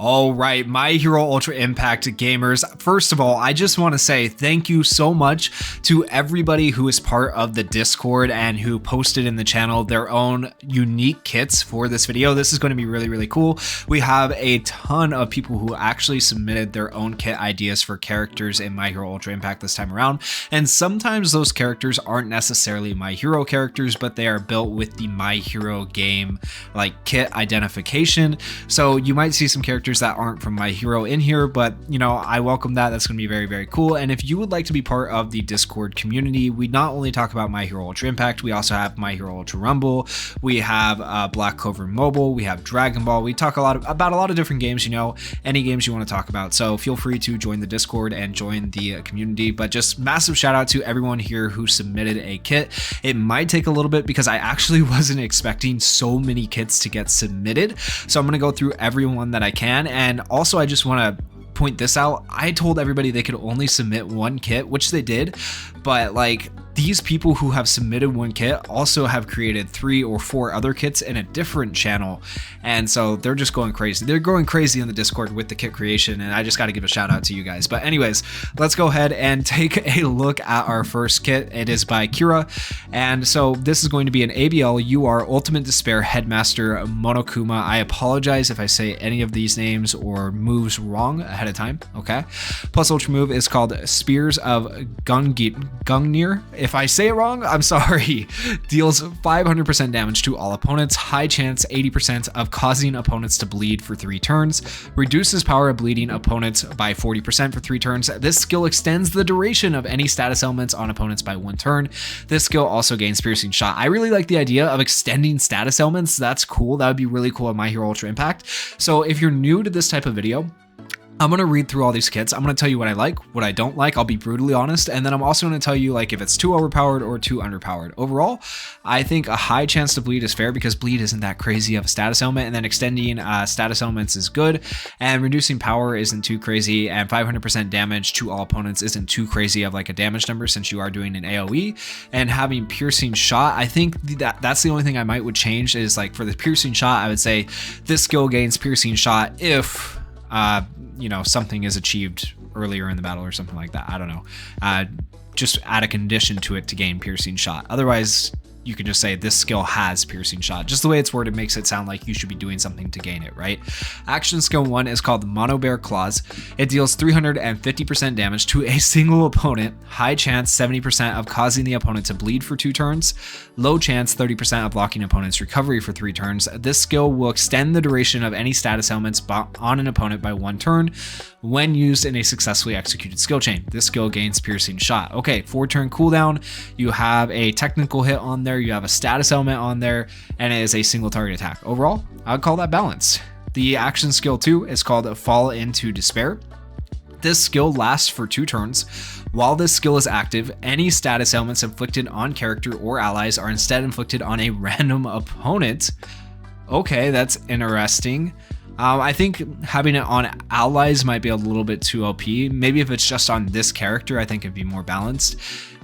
All right, My Hero Ultra Impact gamers. First of all, I just want to say thank you so much to everybody who is part of the Discord and who posted in the channel their own unique kits for this video. This is going to be really, really cool. We have a ton of people who actually submitted their own kit ideas for characters in My Hero Ultra Impact this time around. And sometimes those characters aren't necessarily My Hero characters, but they are built with the My Hero game like kit identification. So you might see some characters that aren't from My Hero in here, but you know, I welcome that. That's going to be very, very cool. And if you would like to be part of the Discord community, we not only talk about My Hero Ultra Impact, we also have My Hero Ultra Rumble, we have Black Clover Mobile, we have Dragon Ball. We talk about a lot of different games, you know, any games you want to talk about. So feel free to join the Discord and join the community. But just massive shout out to everyone here who submitted a kit. It might take a little bit because I actually wasn't expecting so many kits to get submitted. So I'm going to go through everyone that I can. And also I just want to point this out. I told everybody they could only submit one kit, which they did, but like these people who have submitted one kit also have created 3 or 4 other kits in a different channel, and so they're just going crazy. They're going crazy in the Discord with the kit creation, and I just got to give a shout out to you guys. But anyways, let's go ahead and take a look at our first kit. It is by Kira, and so this is going to be an ABL UR Ultimate Despair Headmaster Monokuma. I apologize if I say any of these names or moves wrong ahead of time, okay? Plus ultra move is called Spears of Gungnir. If I say it wrong, I'm sorry. Deals 500% damage to all opponents, high chance 80% of causing opponents to bleed for 3 turns, reduces power of bleeding opponents by 40% for 3 turns. This skill extends the duration of any status elements on opponents by 1 turn. This skill also gains Piercing Shot. I really like the idea of extending status elements. That's cool. That would be really cool in My Hero Ultra Impact. So if you're new to this type of video, I'm going to read through all these kits. I'm going to tell you what I like, what I don't like. I'll be brutally honest. And then I'm also going to tell you like if it's too overpowered or too underpowered. Overall, I think a high chance to bleed is fair because bleed isn't that crazy of a status element. And then extending status elements is good. And reducing power isn't too crazy. And 500% damage to all opponents isn't too crazy of like a damage number since you are doing an AoE. And having Piercing Shot, I think that's the only thing I might would change is like for the Piercing Shot, I would say this skill gains Piercing Shot if you know, something is achieved earlier in the battle or something like that. I don't know. Just add a condition to it to gain Piercing Shot. Otherwise, you can just say this skill has Piercing Shot. Just the way it's worded makes it sound like you should be doing something to gain it, right? Action skill 1 is called Mono Bear Claws. It deals 350% damage to a single opponent, high chance 70% of causing the opponent to bleed for 2 turns, low chance 30% of blocking opponent's recovery for 3 turns. This skill will extend the duration of any status elements on an opponent by 1 turn when used in a successfully executed skill chain. This skill gains Piercing Shot. Okay, 4-turn cooldown. You have a technical hit on there, you have a status element on there, and it is a single target attack. Overall, I would call that balanced. The action skill 2 is called Fall into Despair. This skill lasts for 2 turns. While this skill is active, any status elements inflicted on character or allies are instead inflicted on a random opponent. Okay, that's interesting. I think having it on allies might be a little bit too OP. Maybe if it's just on this character, I think it'd be more balanced.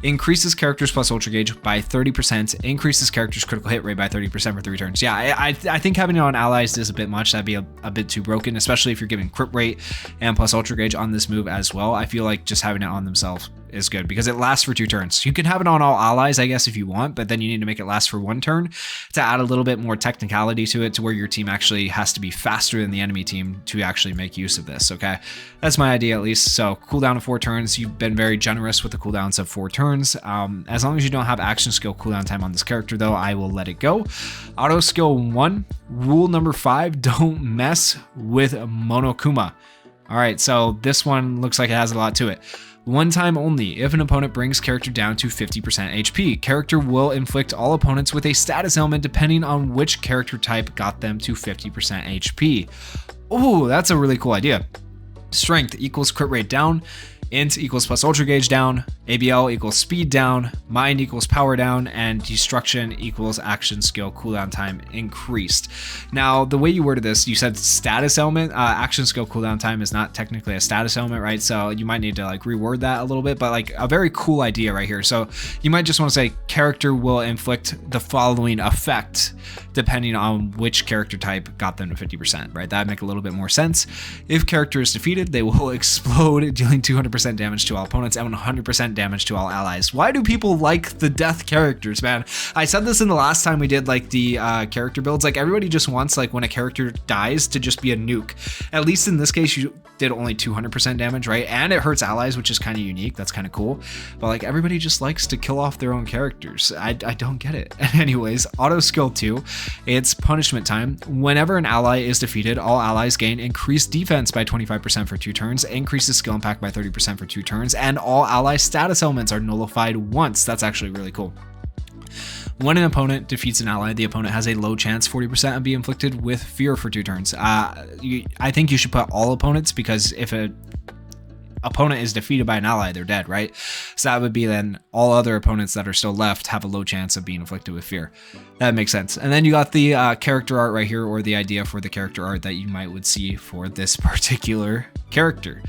Increases characters plus ultra gauge by 30%, increases characters critical hit rate by 30% for 3 turns. Yeah, I think having it on allies is a bit much. That'd be a bit too broken, especially if you're giving crit rate and plus ultra gauge on this move as well. I feel like just having it on themselves is good because it lasts for 2 turns. You can have it on all allies, I guess, if you want, but then you need to make it last for 1 turn to add a little bit more technicality to it to where your team actually has to be faster than the enemy team to actually make use of this, okay? That's my idea at least. So cooldown of 4 turns. You've been very generous with the cooldowns of 4 turns. As long as you don't have action skill cooldown time on this character though, I will let it go. Auto skill 1, rule number 5, don't mess with Monokuma. All right, so this one looks like it has a lot to it. 1 time only. If an opponent brings character down to 50% HP, character will inflict all opponents with a status element depending on which character type got them to 50% HP. Oh, that's a really cool idea. Strength equals crit rate down, int equals plus ultra gauge down, ABL equals speed down, mind equals power down, and destruction equals action skill cooldown time increased. Now, the way you worded this, you said status element. Action skill cooldown time is not technically a status element, right? So you might need to like reword that a little bit, but like a very cool idea right here. So you might just want to say character will inflict the following effect depending on which character type got them to 50%, right? That'd make a little bit more sense. If character is defeated, they will explode, dealing 200% damage to all opponents and 100% damage to all allies. Why do people like the death characters, man? I said this in the last time we did like the character builds. Like everybody just wants like when a character dies to just be a nuke. At least in this case, you did only 200% damage, right? And it hurts allies, which is kind of unique. That's kind of cool. But like everybody just likes to kill off their own characters. I don't get it. Anyways, auto skill 2, it's punishment time. Whenever an ally is defeated, all allies gain increased defense by 25% for 2 turns, increases skill impact by 30% for 2 turns, and all ally status elements are nullified once. That's actually really cool. When an opponent defeats an ally, the opponent has a low chance, 40%, of being inflicted with fear for 2 turns. I think you should put all opponents, because if an opponent is defeated by an ally, they're dead, right? So that would be then all other opponents that are still left have a low chance of being inflicted with fear. That makes sense. And then you got the character art right here, or the idea for the character art that you would see for this particular character.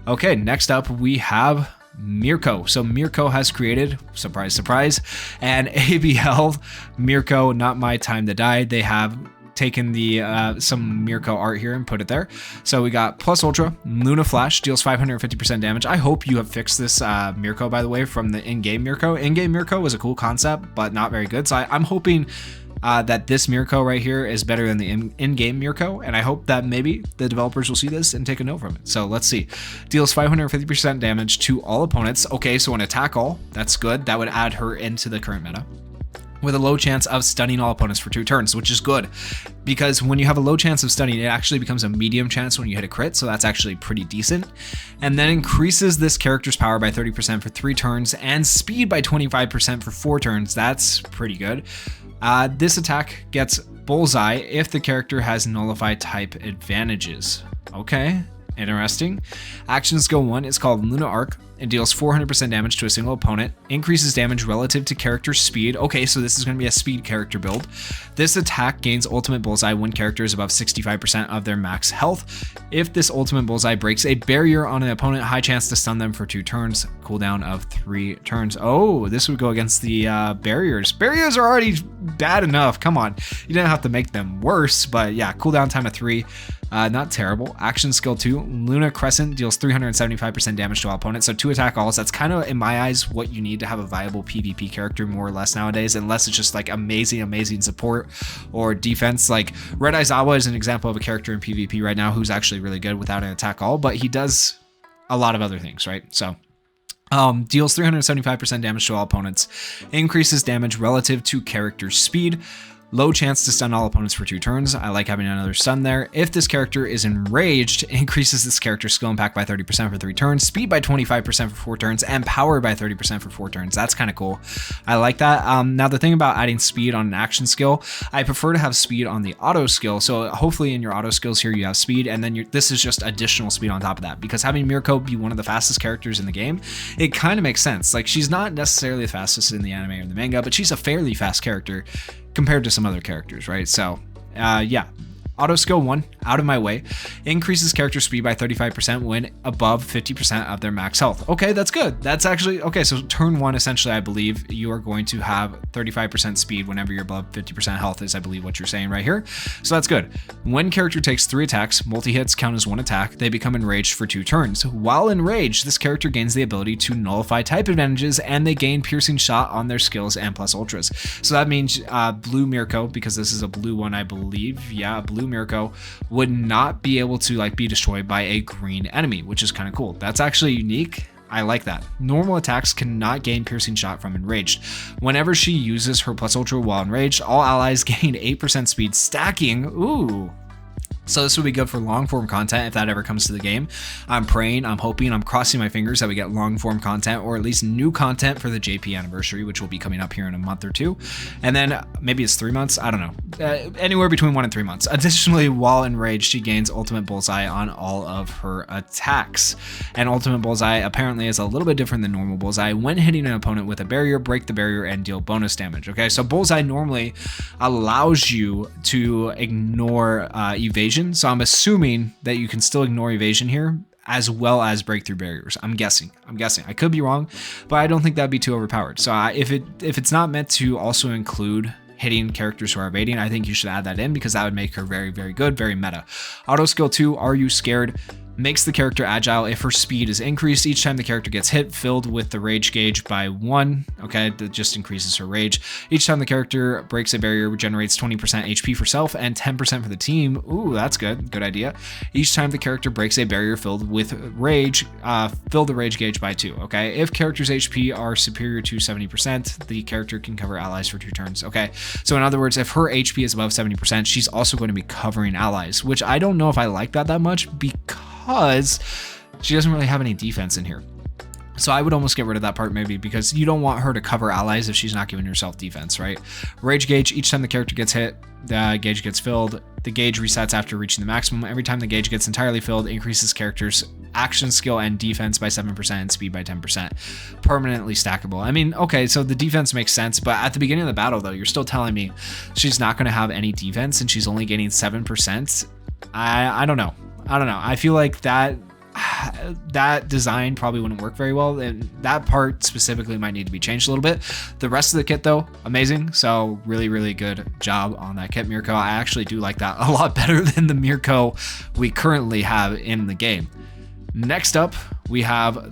Okay, next up we have Mirko. So Mirko has created, surprise, surprise, an ABL Mirko, Not My Time to Die. They have taken the some Mirko art here and put it there. So we got plus ultra, Luna Flash, deals 550% damage. I hope you have fixed this Mirko, by the way, from the in-game Mirko. In-game Mirko was a cool concept, but not very good. So I'm hoping that this Mirko right here is better than the in-game Mirko, and I hope that maybe the developers will see this and take a note from it. So let's see. Deals 550% damage to all opponents. Okay, so an attack all, that's good. That would add her into the current meta. With a low chance of stunning all opponents for 2 turns, which is good, because when you have a low chance of stunning, it actually becomes a medium chance when you hit a crit, so that's actually pretty decent. And then increases this character's power by 30% for 3 turns and speed by 25% for 4 turns. That's pretty good. This attack gets bullseye if the character has nullified type advantages. Okay, interesting. Action skill 1 is called Luna Arc. It deals 400% damage to a single opponent, increases damage relative to character speed. Okay, so this is going to be a speed character build. This attack gains ultimate bullseye when character is above 65% of their max health. If this ultimate bullseye breaks a barrier on an opponent, high chance to stun them for 2 turns, cooldown of 3 turns. Oh, this would go against the barriers. Barriers are already bad enough. Come on, you didn't have to make them worse, but yeah, cooldown time of 3. Not terrible. Action skill 2, Luna Crescent, deals 375% damage to all opponents. So 2 attack alls. That's kind of, in my eyes, what you need to have a viable PvP character more or less nowadays, unless it's just like amazing support or defense. Like Red Aizawa is an example of a character in PvP right now who's actually really good without an attack all, but he does a lot of other things, right? So deals 375% damage to all opponents, increases damage relative to character speed, low chance to stun all opponents for 2 turns. I like having another stun there. If this character is enraged, increases this character's skill impact by 30% for 3 turns, speed by 25% for 4 turns, and power by 30% for 4 turns. That's kind of cool. I like that. Now the thing about adding speed on an action skill, I prefer to have speed on the auto skill. So hopefully in your auto skills here you have speed, and then this is just additional speed on top of that. Because having Mirko be one of the fastest characters in the game, it kind of makes sense. Like she's not necessarily the fastest in the anime or the manga, but she's a fairly fast character compared to some other characters, right? So yeah, auto skill 1, out of my way, increases character speed by 35% when above 50% of their max health. Okay, that's good. That's actually okay. So turn 1, essentially, I believe you are going to have 35% speed whenever you're above 50% health, is I believe what you're saying right here. So that's good. When character takes 3 attacks, multi-hits count as 1 attack. They become enraged for 2 turns. While enraged, this character gains the ability to nullify type advantages, and they gain piercing shot on their skills and plus ultras. So that means blue Mirko, because this is a blue one, I believe. Yeah, blue Mirko would not be able to like be destroyed by a green enemy, which is kind of cool. That's actually unique. I like that. Normal attacks cannot gain piercing shot from enraged. Whenever she uses her plus ultra while enraged, all allies gain 8% speed stacking. Ooh. So this would be good for long form content if that ever comes to the game. I'm praying, I'm hoping, I'm crossing my fingers that we get long form content, or at least new content for the JP anniversary, which will be coming up here in a month or two. And then maybe it's 3 months, I don't know, anywhere between 1 and 3 months. Additionally, while enraged, she gains ultimate bullseye on all of her attacks. And ultimate bullseye apparently is a little bit different than normal bullseye. When hitting an opponent with a barrier, break the barrier and deal bonus damage. Okay, so bullseye normally allows you to ignore evasion. So I'm assuming that you can still ignore evasion here, as well as breakthrough barriers. I'm guessing. I could be wrong, but I don't think that'd be too overpowered. So if it's not meant to also include hitting characters who are evading, I think you should add that in, because that would make her very, very good, very meta. Auto skill 2, Are You Scared? Makes the character agile if her speed is increased each time the character gets hit, filled with the rage gauge by 1. Okay, that just increases her rage. Each time the character breaks a barrier, regenerates 20% HP for self and 10% for the team. Ooh, that's good. Good idea. Each time the character breaks a barrier filled with rage, fill the rage gauge by 2. Okay, if character's HP are superior to 70%, the character can cover allies for 2 turns. Okay, so in other words, if her HP is above 70%, she's also going to be covering allies, which I don't know if I like that much, because she doesn't really have any defense in here. So I would almost get rid of that part maybe, because you don't want her to cover allies if she's not giving herself defense, right? Rage gauge, each time the character gets hit, the gauge gets filled. The gauge resets after reaching the maximum. Every time the gauge gets entirely filled, increases character's action skill and defense by 7% and speed by 10%. Permanently stackable. I mean, okay, so the defense makes sense, but at the beginning of the battle though, you're still telling me she's not going to have any defense and she's only gaining 7%. I don't know. I feel like that design probably wouldn't work very well, and that part specifically might need to be changed a little bit. The rest of the kit though, amazing. So really good job on that kit, Mirko. I actually do like that a lot better than the Mirko we currently have in the game. Next up, we have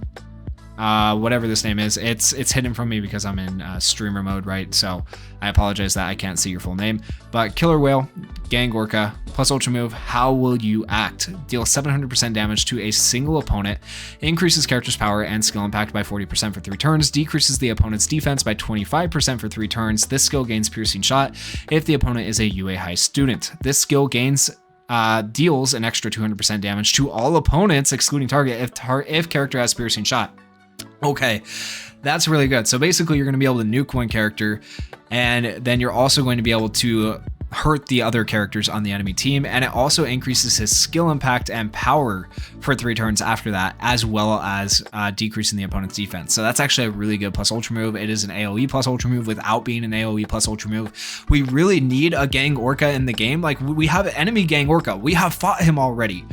whatever this name is. It's hidden from me because I'm in streamer mode, right? So I apologize that I can't see your full name. But Killer Whale, Gang Orca, plus Ultra Move, How Will You Act? Deals 700% damage to a single opponent, increases character's power and skill impact by 40% for 3 turns, decreases the opponent's defense by 25% for 3 turns. This skill gains Piercing Shot if the opponent is a UA high student. This skill deals an extra 200% damage to all opponents, excluding target, if character has Piercing Shot. Okay, that's really good. So basically you're going to be able to nuke one character, and then you're also going to be able to hurt the other characters on the enemy team, and it also increases his skill impact and power for 3 turns after that, as well as decreasing the opponent's defense. So that's actually a really good plus ultra move. It is an AoE plus ultra move without being an AoE plus ultra move. We really need a Gang Orca in the game. Like, we have enemy Gang Orca. We have fought him already.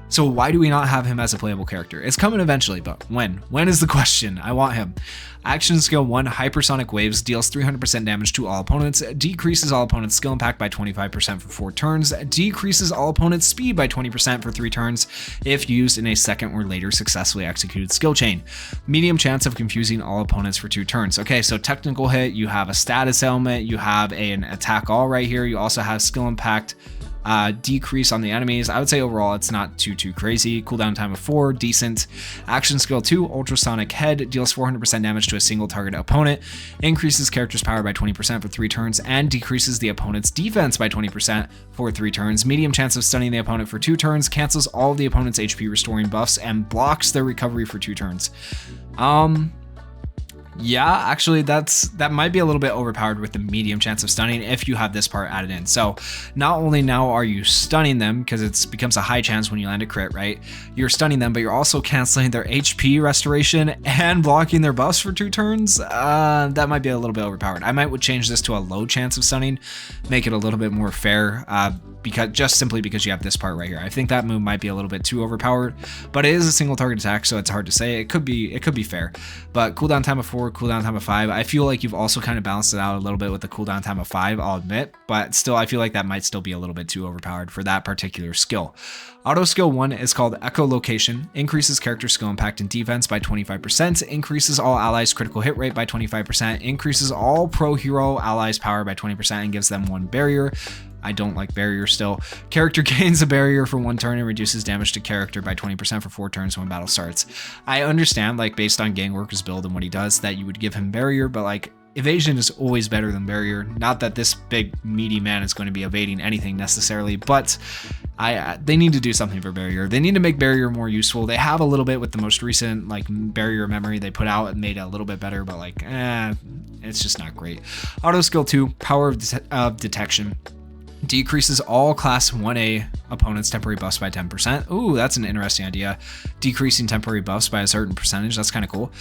So why do we not have him as a playable character? It's coming eventually, but when? When is the question? I want him. Action skill 1, Hypersonic Waves, deals 300% damage to all opponents, decreases all opponents' skill impact by 25% for 4 turns, decreases all opponents' speed by 20% for 3 turns if used in a second or later successfully executed skill chain. Medium chance of confusing all opponents for 2 turns. Okay, so technical hit, you have a status element, you have an attack all right here, you also have skill impact decrease on the enemies. I would say overall it's not too crazy. Cooldown time of 4, decent. Action skill 2, Ultrasonic Head, deals 400% damage to a single target opponent, increases character's power by 20% for 3 turns, and decreases the opponent's defense by 20% for 3 turns. Medium chance of stunning the opponent for 2 turns, cancels all of the opponent's HP restoring buffs, and blocks their recovery for 2 turns. Yeah, actually that might be a little bit overpowered with the medium chance of stunning if you have this part added in. So not only now are you stunning them, because it becomes a high chance when you land a crit, right? You're stunning them, but you're also canceling their HP restoration and blocking their buffs for 2 turns. That might be a little bit overpowered. I might would change this to a low chance of stunning, make it a little bit more fair, because simply because you have this part right here. I think that move might be a little bit too overpowered, but it is a single target attack, so it's hard to say. It could be fair. But cooldown time of 4, cooldown time of 5. I feel like you've also kind of balanced it out a little bit with the cooldown time of 5, I'll admit, but still I feel like that might still be a little bit too overpowered for that particular skill. Auto skill 1 is called Echolocation, increases character skill impact and defense by 25%, increases all allies critical hit rate by 25%, increases all pro hero allies power by 20% and gives them 1 barrier. I don't like barrier still. Character gains a barrier for 1 turn and reduces damage to character by 20% for 4 turns when battle starts. I understand, like, based on Gang Orca's build and what he does, that you would give him barrier, but like, evasion is always better than barrier. Not that this big meaty man is going to be evading anything necessarily, but they need to do something for barrier. They need to make barrier more useful. They have a little bit with the most recent like barrier memory they put out and made it a little bit better, but like it's just not great. Auto skill 2, power of detection. Decreases all class 1A opponents' temporary buffs by 10%. Ooh, that's an interesting idea. Decreasing temporary buffs by a certain percentage. That's kind of cool.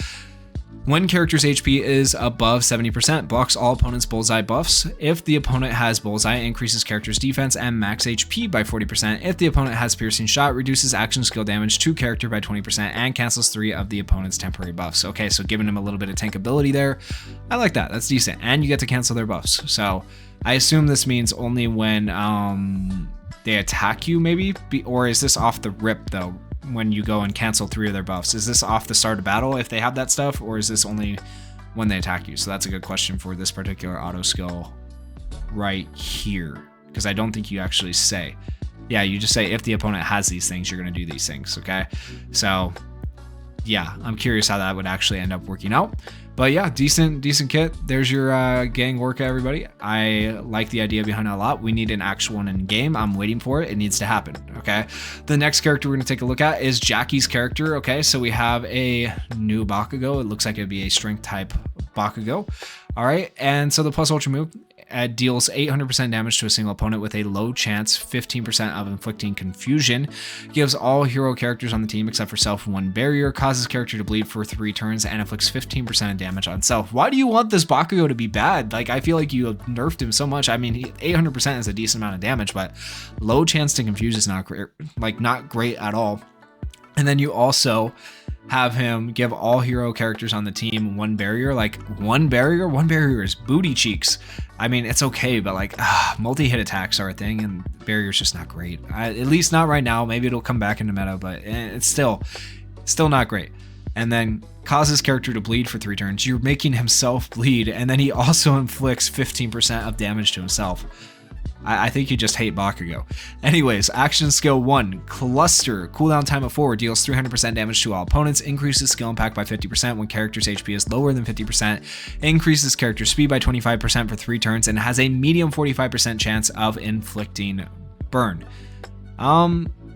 When character's HP is above 70%, blocks all opponents' bullseye buffs. If the opponent has bullseye, increases character's defense and max HP by 40%. If the opponent has piercing shot, reduces action skill damage to character by 20% and cancels 3 of the opponent's temporary buffs. Okay, so giving him a little bit of tankability there. I like that. That's decent. And you get to cancel their buffs. So I assume this means only when they attack you, maybe? Or is this off the rip, though? When you go and cancel 3 of their buffs, is this off the start of battle if they have that stuff, or is this only when they attack you? So that's a good question for this particular auto skill right here, because I don't think you actually say. Yeah, you just say if the opponent has these things, you're going to do these things. Okay, so yeah, I'm curious how that would actually end up working out. But yeah, decent kit. There's your gang Orca, everybody. I like the idea behind it a lot. We need an actual one in game. I'm waiting for it. It needs to happen. Okay. The next character we're going to take a look at is Jackie's character. Okay. So we have a new Bakugo. It looks like it'd be a strength type Bakugo. All right. And so the plus ultra move deals 800% damage to a single opponent with a low chance 15% of inflicting confusion. Gives all hero characters on the team except for self 1 barrier. Causes character to bleed for 3 turns and inflicts 15% of damage on self. Why do you want this Bakugo to be bad? Like, I feel like you have nerfed him so much. I mean, 800% is a decent amount of damage, but low chance to confuse is not great, like not great at all. And then you also have him give all hero characters on the team 1 barrier. Like, 1 barrier is booty cheeks. I mean, it's okay, but like multi-hit attacks are a thing, and barrier's just not great. At least not right now. Maybe it'll come back into meta, but it's still not great. And then causes character to bleed for 3 turns. You're making himself bleed, and then he also inflicts 15% of damage to himself. I think you just hate Bakugo. Anyways, action skill 1, cluster. Cooldown time of 4, deals 300% damage to all opponents, increases skill impact by 50% when character's HP is lower than 50%, increases character speed by 25% for 3 turns, and has a medium 45% chance of inflicting burn.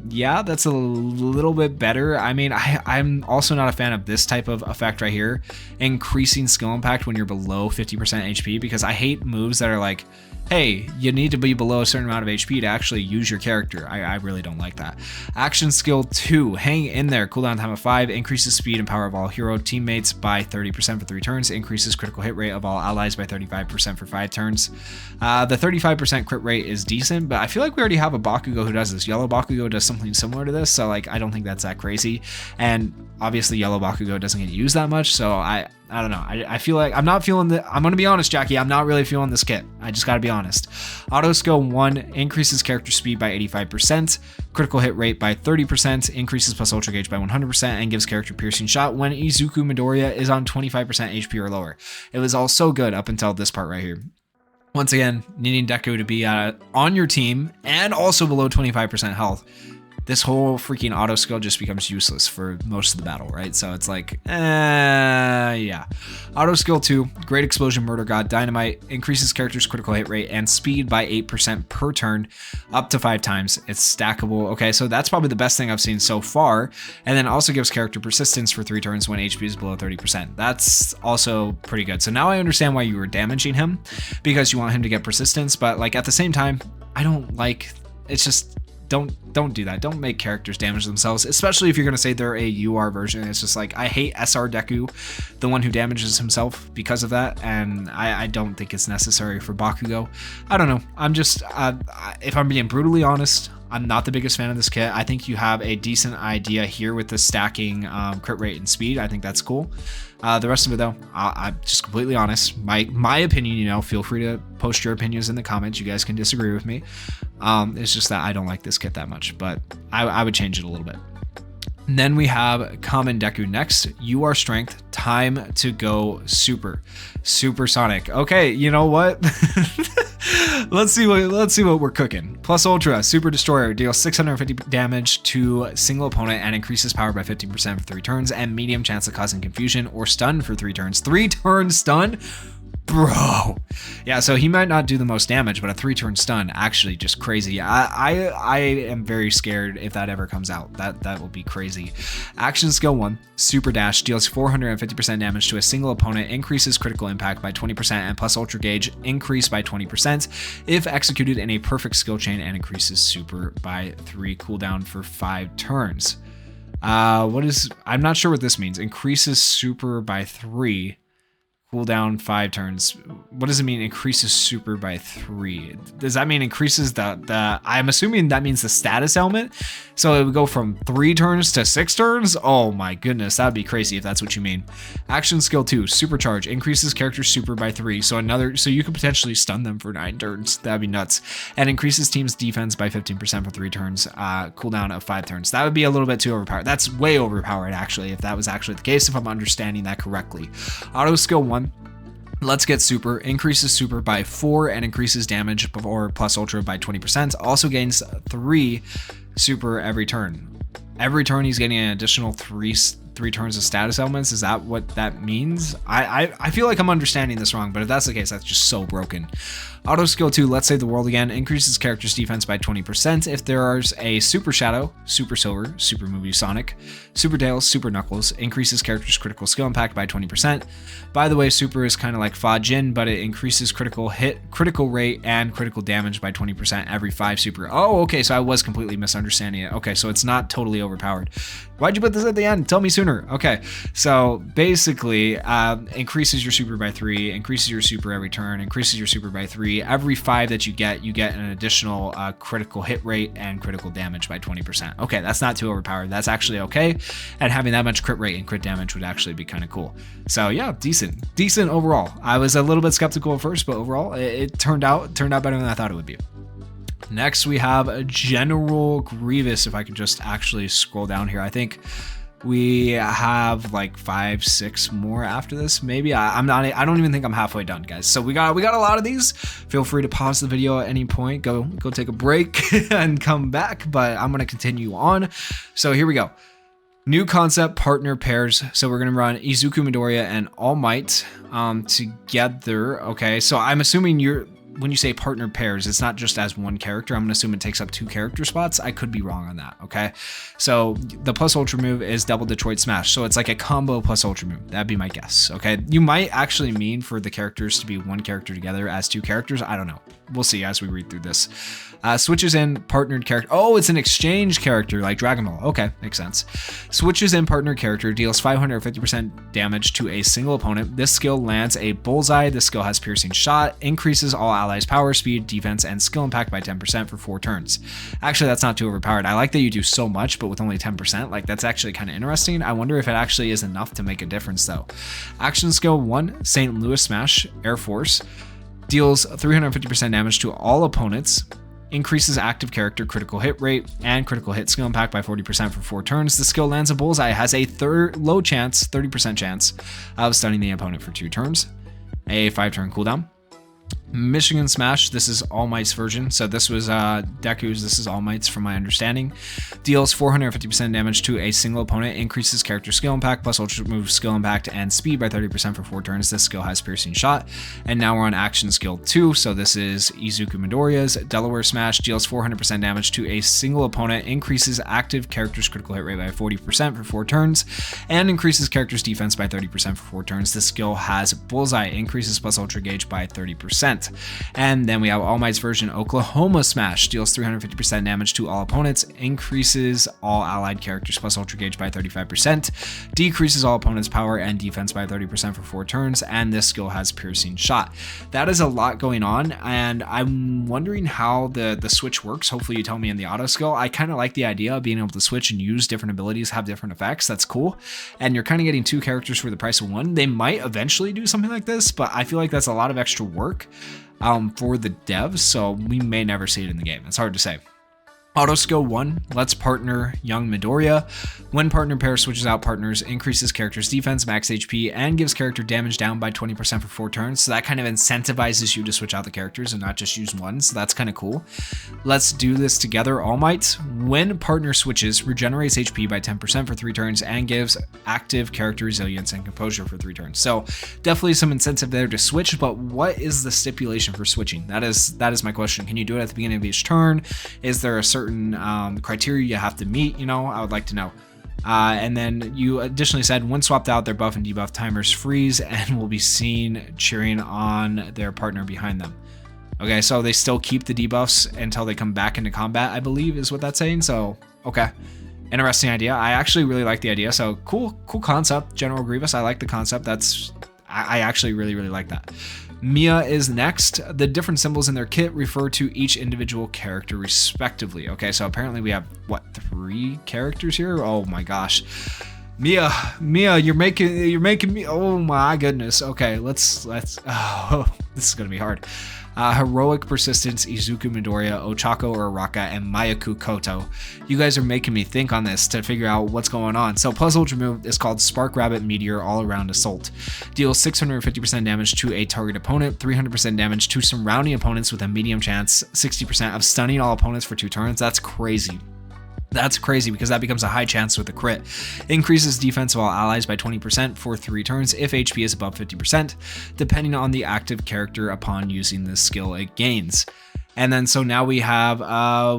Yeah, that's a little bit better. I mean, I'm also not a fan of this type of effect right here, increasing skill impact when you're below 50% HP, because I hate moves that are like, hey, you need to be below a certain amount of HP to actually use your character. I really don't like that. Action skill 2, hang in there. Cooldown time of 5, increases speed and power of all hero teammates by 30% for 3 turns, increases critical hit rate of all allies by 35% for 5 turns. The 35% crit rate is decent, but I feel like we already have a Bakugo who does this. Yellow Bakugo does something similar to this, so like I don't think that's that crazy. And obviously Yellow Bakugo doesn't get used that much, so I don't know. I feel like I'm not feeling I'm going to be honest, Jackie. I'm not really feeling this kit. I just got to be honest. Auto skill 1, increases character speed by 85%, critical hit rate by 30%, increases plus ultra gauge by 100%, and gives character piercing shot when Izuku Midoriya is on 25% HP or lower. It was all so good up until this part right here. Once again, needing Deku to be on your team and also below 25% health. This whole freaking auto skill just becomes useless for most of the battle, right? So it's like, yeah. Auto skill 2, Great Explosion Murder God Dynamite, increases character's critical hit rate and speed by 8% per turn, up to 5 times. It's stackable. Okay, so that's probably the best thing I've seen so far. And then also gives character persistence for 3 turns when HP is below 30%. That's also pretty good. So now I understand why you were damaging him, because you want him to get persistence, but like at the same time, I don't like, it's just, don't do that. Don't make characters damage themselves, especially if you're going to say they're a UR version. It's just like, I hate SR Deku, the one who damages himself because of that, and I don't think it's necessary for Bakugo. I don't know. I'm just, if I'm being brutally honest, I'm not the biggest fan of this kit. I think you have a decent idea here with the stacking crit rate and speed. I think that's cool. The rest of it, though, I'm just completely honest. My opinion, you know, feel free to post your opinions in the comments. You guys can disagree with me. It's just that I don't like this kit that much, but I would change it a little bit. And then we have Common Deku next. UR Strength, time to go Supersonic. Okay, you know what? Let's see what we're cooking. Plus Ultra, Super Destroyer, deals 650 damage to a single opponent and increases power by 15% for 3 turns, and medium chance of causing confusion or stun for 3 turns. 3 turns stun? Bro. Yeah, so he might not do the most damage, but a 3-turn stun, actually just crazy. I am very scared if that ever comes out. That will be crazy. Action skill 1, Super Dash, deals 450% damage to a single opponent, increases critical impact by 20%, and plus Ultra Gauge increase by 20% if executed in a perfect skill chain, and increases super by 3, cooldown for 5 turns. I'm not sure what this means. Increases super by 3. Cooldown 5 turns. What does it mean? Increases super by 3. Does that mean increases the I'm assuming that means the status element. So it would go from 3 turns to 6 turns. Oh my goodness, that'd be crazy if that's what you mean. Action skill 2, Supercharge, increases character super by 3. So you could potentially stun them for 9 turns. That'd be nuts. And increases team's defense by 15% for 3 turns. Cooldown of 5 turns. That would be a little bit too overpowered. That's way overpowered actually, if that was actually the case, if I'm understanding that correctly. Auto skill 1. Let's Get Super, increases super by 4 and increases damage or plus ultra by 20%. Also gains 3 super every turn. Every turn he's getting an additional 3 turns of status elements. Is that what that means? I feel like I'm understanding this wrong, but if that's the case, that's just so broken. Auto skill 2, Let's Save the World Again, increases character's defense by 20% if there's a Super Shadow, Super Silver, Super Movie Sonic, Super Tails, Super Knuckles, increases character's critical skill impact by 20%. By the way, Super is kind of like Fa Jin, but it increases critical hit, critical rate, and critical damage by 20% every 5 super. Oh, okay, so I was completely misunderstanding it. Okay, so it's not totally overpowered. Why'd you put this at the end? Tell me sooner. Okay, so basically, increases your super by 3, increases your super every turn, increases your super by 3. Every 5 that you get an additional critical hit rate and critical damage by 20%. Okay, that's not too overpowered. That's actually okay. And having that much crit rate and crit damage would actually be kind of cool. So yeah, decent overall. I was a little bit skeptical at first, but overall it turned out better than I thought it would be. Next, we have General Grievous. If I could just actually scroll down here, I think we have like 5, 6 more after this. Maybe I don't even think I'm halfway done, guys. So we got a lot of these. Feel free to pause the video at any point. Go take a break and come back. But I'm gonna continue on. So here we go. New concept, partner pairs. So we're gonna run Izuku Midoriya and All Might together. Okay, so I'm assuming when you say partner pairs, it's not just as one character. I'm gonna assume it takes up 2 character spots. I could be wrong on that, okay? So the plus ultra move is double Detroit Smash. So it's like a combo plus ultra move. That'd be my guess, okay? You might actually mean for the characters to be one character together as 2 characters. I don't know. We'll see as we read through this. Switches in partnered character. Oh, it's an exchange character like Dragon Ball. Okay, makes sense. Switches in partnered character, deals 550% damage to a single opponent. This skill lands a bullseye. This skill has piercing shot, increases all allies' power, speed, defense, and skill impact by 10% for 4 turns. Actually, that's not too overpowered. I like that you do so much, but with only 10%, like that's actually kind of interesting. I wonder if it actually is enough to make a difference though. Action skill 1, St. Louis Smash, Air Force, deals 350% damage to all opponents. Increases active character critical hit rate and critical hit skill impact by 40% for 4 turns. The skill lands a bullseye, has a low chance, 30% chance of stunning the opponent for 2 turns. A 5-turn cooldown. Michigan Smash, this is All Might's version. So this was Deku's, this is All Might's from my understanding. Deals 450% damage to a single opponent, increases character skill impact plus ultra move skill impact and speed by 30% for 4 turns. This skill has piercing shot. And now we're on action skill 2. So this is Izuku Midoriya's Delaware Smash, deals 400% damage to a single opponent, increases active character's critical hit rate by 40% for 4 turns, and increases character's defense by 30% for 4 turns. This skill has bullseye, increases plus ultra gauge by 30%. And then we have All Might's version, Oklahoma Smash, deals 350% damage to all opponents, increases all allied characters plus ultra gauge by 35%, decreases all opponents' power and defense by 30% for 4 turns, and this skill has piercing shot. That is a lot going on, and I'm wondering how the switch works. Hopefully you tell me in the auto skill. I kind of like the idea of being able to switch and use different abilities, have different effects. That's cool. And you're kind of getting 2 characters for the price of 1. They might eventually do something like this, but I feel like that's a lot of extra work for the devs, so we may never see it in the game. It's hard to say. Auto skill 1 lets partner young Midoriya. When partner pair switches out partners, increases character's defense, max HP, and gives character damage down by 20% for 4 turns. So that kind of incentivizes you to switch out the characters and not just use one. So that's kind of cool. Let's do this together, All Might. When partner switches, regenerates HP by 10% for 3 turns and gives active character resilience and composure for 3 turns. So definitely some incentive there to switch, but what is the stipulation for switching? That is my question. Can you do it at the beginning of each turn? Is there a certain criteria you have to meet? I would like to know. And then you additionally said when swapped out, their buff and debuff timers freeze and will be seen cheering on their partner behind them. Okay, so they still keep the debuffs until they come back into combat, I believe is what that's saying. So, okay. Interesting idea. I actually really like the idea. So cool concept. General Grievous, I like the concept. I actually really like that. Mia is next. The different symbols in their kit refer to each individual character respectively. Okay, so apparently we have, 3 characters here? Oh my gosh. Mia, you're making me, oh my goodness. Okay, let's, oh, this is gonna be hard. Heroic Persistence, Izuku Midoriya, Ochako Uraraka, and Mayuko Koto. You guys are making me think on this to figure out what's going on. So plus ultra move is called Spark Rabbit Meteor All Around Assault. Deals 650% damage to a target opponent, 300% damage to surrounding opponents with a medium chance, 60% of stunning all opponents for 2 turns. That's crazy. That's crazy because that becomes a high chance with a crit. Increases defense of all allies by 20% for 3 turns if HP is above 50%, depending on the active character upon using this skill it gains. And then so now we have,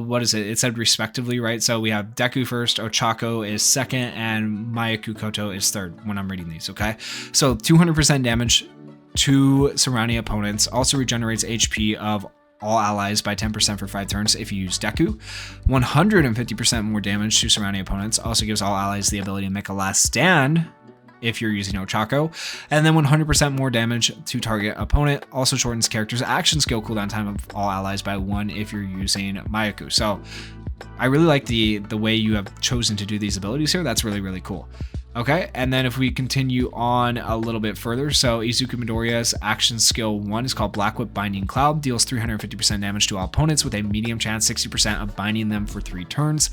what is it? It said respectively, right? So we have Deku first, Ochako is second, and Mayuko Koto is third when I'm reading these, okay? So 200% damage to surrounding opponents, also regenerates HP of all allies by 10% for 5 turns if you use Deku. 150% more damage to surrounding opponents, also gives all allies the ability to make a last stand if you're using Ochako. And then 100% more damage to target opponent, also shortens character's action skill cooldown time of all allies by 1 if you're using Mayuko. So I really like the way you have chosen to do these abilities here. That's really cool. Okay, and then if we continue on a little bit further, so Izuku Midoriya's action skill 1 is called Black Whip Binding Cloud, deals 350% damage to all opponents with a medium chance 60% of binding them for 3 turns,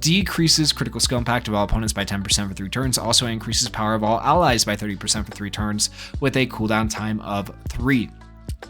decreases critical skill impact of all opponents by 10% for 3 turns, also increases power of all allies by 30% for 3 turns with a cooldown time of 3.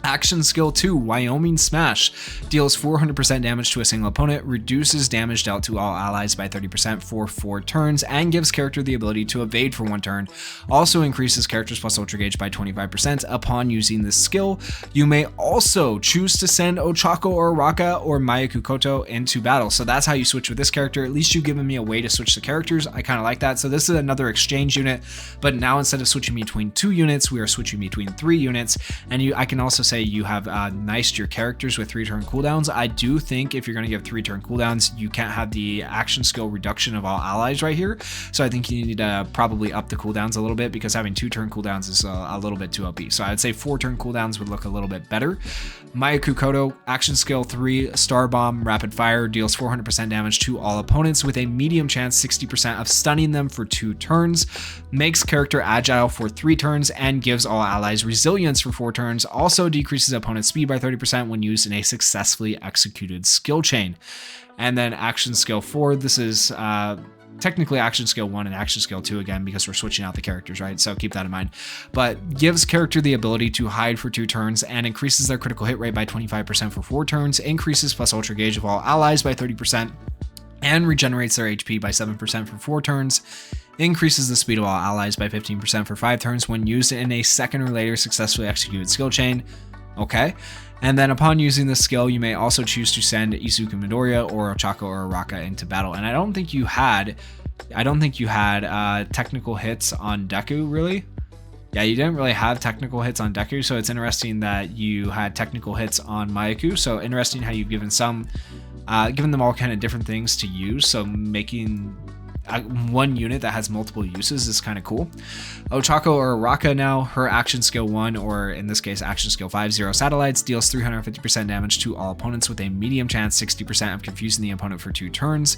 Action skill 2, Wyoming Smash, deals 400% damage to a single opponent, reduces damage dealt to all allies by 30% for 4 turns, and gives character the ability to evade for 1 turn. Also increases character's plus ultra gauge by 25% upon using this skill. You may also choose to send Ochako Uraraka or Mayuko Koto into battle. So that's how you switch with this character. At least you've given me a way to switch the characters. I kind of like that. So this is another exchange unit, but now instead of switching between 2 units, we are switching between 3 units. And I can also say you have niced your characters with 3 turn cooldowns. I do think if you're going to give 3 turn cooldowns, you can't have the action skill reduction of all allies right here. So I think you need to probably up the cooldowns a little bit because having 2 turn cooldowns is a little bit too OP. So I would say 4 turn cooldowns would look a little bit better. Mayuko Koto, action skill 3, Star Bomb Rapid Fire, deals 400% damage to all opponents with a medium chance 60% of stunning them for 2 turns, makes character agile for 3 turns, and gives all allies resilience for 4 turns, also decreases opponent's speed by 30% when used in a successfully executed skill chain. And then action skill 4, this is technically action skill 1 and action skill 2 again because we're switching out the characters, right? So keep that in mind. But gives character the ability to hide for 2 turns and increases their critical hit rate by 25% for 4 turns, increases plus ultra gauge of all allies by 30%, and regenerates their HP by 7% for 4 turns. Increases the speed of all allies by 15% for 5 turns when used in a second or later successfully executed skill chain. Okay. And then upon using this skill, you may also choose to send Izuku Midoriya or Ochako Uraraka into battle. And I don't think you had technical hits on Deku, really. Yeah, you didn't really have technical hits on Deku, so it's interesting that you had technical hits on Mayuko. So interesting how you've given them all kind of different things to use. So making one unit that has multiple uses is kind of cool. Ochako Uraraka now, her action skill 1, or in this case action skill 5, Zero Satellites, deals 350% damage to all opponents with a medium chance 60% of confusing the opponent for 2 turns,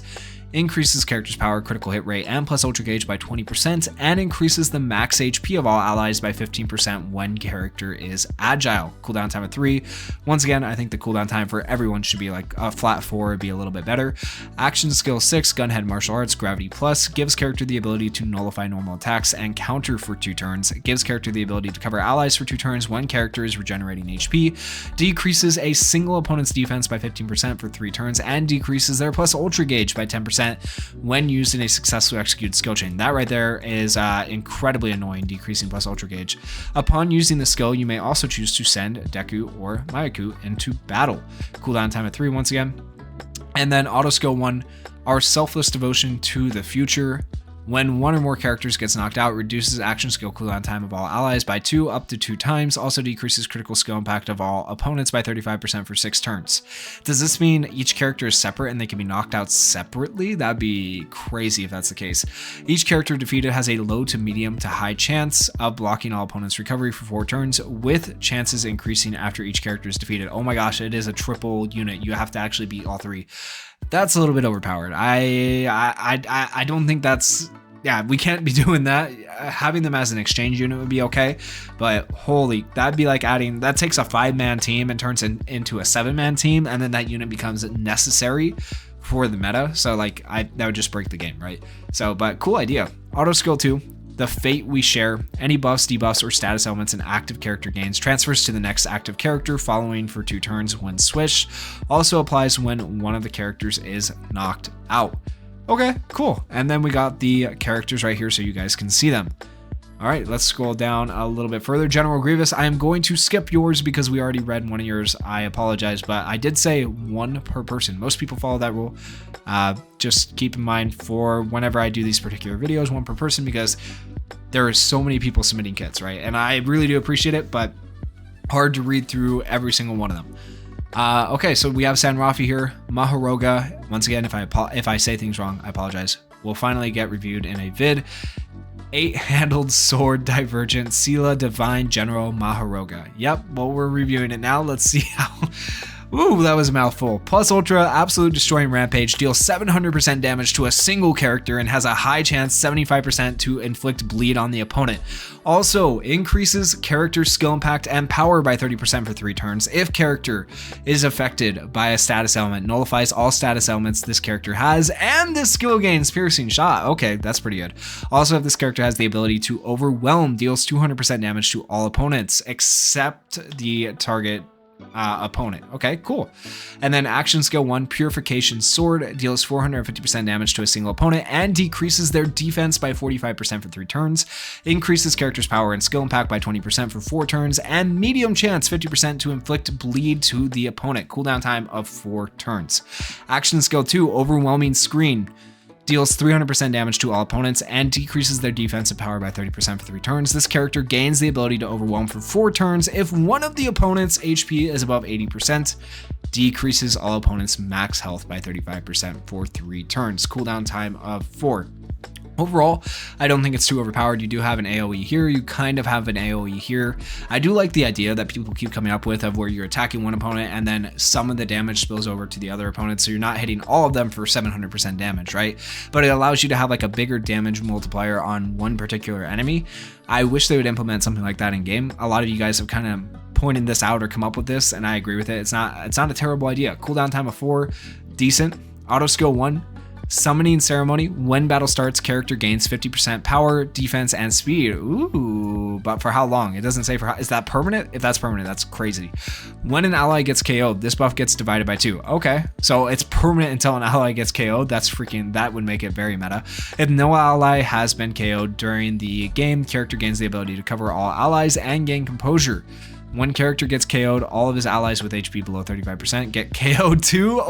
increases character's power, critical hit rate, and plus ultra gauge by 20%, and increases the max HP of all allies by 15% when character is agile. Cooldown time of 3. Once again, I think the cooldown time for everyone should be like a flat 4, be a little bit better. Action skill 6, Gunhead Martial Arts, Gravity Plus, gives character the ability to nullify normal attacks and counter for 2 turns. It gives character the ability to cover allies for 2 turns when character is regenerating HP, decreases a single opponent's defense by 15% for 3 turns, and decreases their plus ultra gauge by 10% when used in a successfully executed skill chain. That right there is incredibly annoying, decreasing plus ultra gauge. Upon using the skill, you may also choose to send Deku or Mayaku into battle. Cooldown time of 3 once again. And then auto skill 1, our selfless devotion to the future. When 1 or more characters gets knocked out, reduces action skill cooldown time of all allies by 2 up to 2 times. Also decreases critical skill impact of all opponents by 35% for 6 turns. Does this mean each character is separate and they can be knocked out separately? That'd be crazy if that's the case. Each character defeated has a low to medium to high chance of blocking all opponents' recovery for 4 turns, with chances increasing after each character is defeated. Oh my gosh, it is a triple unit. You have to actually beat all 3. That's a little bit overpowered. I don't think that's... Yeah, we can't be doing that. Having them as an exchange unit would be okay, but holy, that'd be like adding... That takes a 5-man team and turns into a 7-man team, and then that unit becomes necessary for the meta. So like, that would just break the game, right? So, but cool idea. Auto skill 2. The Fate We Share. Any buffs, debuffs, or status elements an active character gains transfers to the next active character following for 2 turns when switched. Also applies when one of the characters is knocked out. Okay, cool. And then we got the characters right here so you guys can see them. All right, let's scroll down a little bit further. General Grievous, I am going to skip yours because we already read one of yours. I apologize, but I did say 1 per person. Most people follow that rule. Just keep in mind for whenever I do these particular videos, 1 per person, because there are so many people submitting kits, right? And I really do appreciate it, but hard to read through every single one of them. Okay, so we have San Rafi here, Maharoga. Once again, if I say things wrong, I apologize. We'll finally get reviewed in a vid. 8-handled sword divergent Sela Divine General Maharoga. Yep, well, we're reviewing it now. Let's see how... Ooh, that was a mouthful. Plus Ultra, Absolute Destroying Rampage, deals 700% damage to a single character and has a high chance, 75%, to inflict bleed on the opponent. Also, increases character skill impact and power by 30% for 3 turns. If character is affected by a status element, nullifies all status elements this character has, and this skill gains Piercing Shot. Okay, that's pretty good. Also, if this character has the ability to Overwhelm, deals 200% damage to all opponents, except the target opponent. Okay, cool. And then action skill 1, Purification Sword, deals 450% damage to a single opponent and decreases their defense by 45% for 3 turns, increases character's power and skill impact by 20% for 4 turns, and medium chance 50% to inflict bleed to the opponent. Cooldown time of 4 turns. Action skill 2, Overwhelming Screen, deals 300% damage to all opponents and decreases their defensive power by 30% for 3 turns. This character gains the ability to overwhelm for 4 turns if one of the opponent's HP is above 80%, decreases all opponents' max health by 35% for 3 turns. Cooldown time of 4. Overall, I don't think it's too overpowered. You do have an AoE here, you kind of have an AoE here. I do like the idea that people keep coming up with of where you're attacking one opponent and then some of the damage spills over to the other opponent, so you're not hitting all of them for 700% damage, right? But it allows you to have like a bigger damage multiplier on one particular enemy. I wish they would implement something like that in game. A lot of you guys have kind of pointed this out or come up with this, and I agree with it. It's not a terrible idea. Cooldown time of 4, decent. Auto skill 1, Summoning Ceremony. When battle starts, character gains 50% power, defense, and speed. Ooh, but for how long? It doesn't say for how. Is that permanent? If that's permanent, that's crazy. When an ally gets KO'd, this buff gets divided by 2. Okay, so it's permanent until an ally gets KO'd. That would make it very meta. If no ally has been KO'd during the game, character gains the ability to cover all allies and gain composure. When character gets KO'd, all of his allies with HP below 35% get KO'd too.